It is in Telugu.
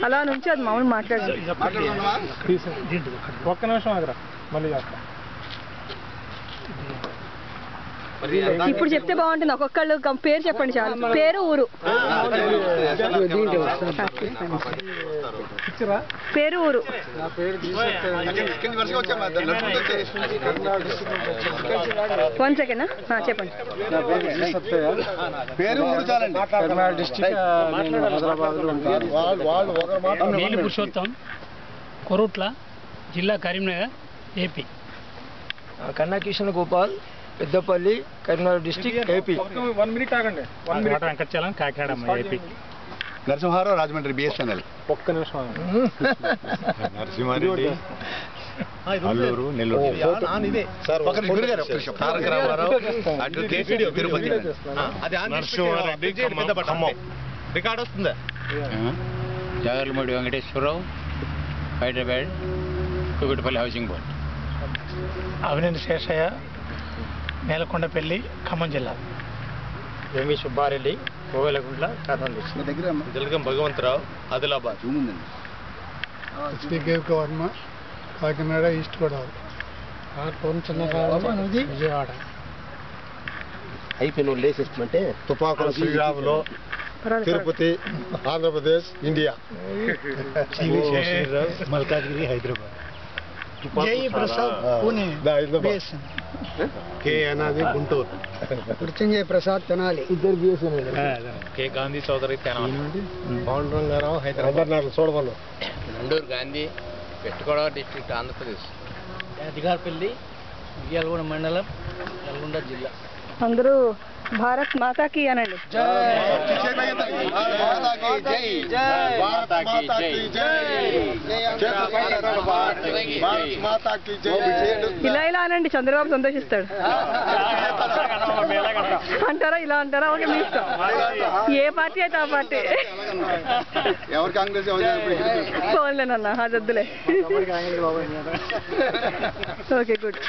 అలా నుంచి అది మామూలు మాట్లాడాలి. ఒక్క నిమిషం ఆగరా, మళ్ళీ చేస్తా. ఇప్పుడు చెప్తే బాగుంటుంది. ఒక్కొక్కళ్ళు పేరు చెప్పండి చాలు. పేరు ఊరు. పేరు ఊరు. 1 సెకండ్ చెప్పండి. కర్నాటక డిస్ట్రిక్ట్ నీలి పురుషోత్తం, కొరుట్ల, జిల్లా Karimnagar, AP. Kanna Kishan Gopal, Peddapalli, Karimnagar district, AP. 1 minute ఆగండి. వెంకటచలం, కాకినాడ, ఏపీ. నరసింహారావు, రాజమండ్రి, బిఎస్ఎన్ఎల్. ఒక్క నిమిషం ఆగండి. నరసింహారెడ్డి, అల్లూరు, నెల్లూరు. రికార్డ్ వస్తుందా? Jagarlamudi Venkateswararao, Hyderabad, Kukatpally housing board. అవినేని శేషయ్య, నేలకొండపల్లి, ఖమ్మం జిల్లా. MV Subbareddy, Kovelakuntla, Kurnool district. Jalagam Bhagavantharao, Adilabad. Varma, Kakinada, east Godavari. Vijayawada. అయిపోయిన లేసేమంటే తుపాకుల శ్రీరాములో, Tirupati, Andhra Pradesh, India. Malkajgiri, Hyderabad. Prasad, Pune, K Anadi, Guntur. Mrutyunjaya Prasad, Tenali. K Gandhi Chowdary, Tenali. Pandurangarao, Hyderabad. Chudavallu. Nandur Gandhi, west Godavari district, Andhra Pradesh. Adhikarapalli, Vijayawada మండలం, నల్గొండ జిల్లా. అందరూ భారత్ మాతాకి అనండి. ఇలా ఇలా అనండి, చంద్రబాబు సంతోషిస్తాడు. అంటారా ఇలా అంటారా? ఓకే, మీ ఇష్టం. ఏ పార్టీ అయితే ఆ పార్టీ. ఎవరు కాంగ్రెస్ పోన్లేనన్నా, అది వద్దులే. Okay, good.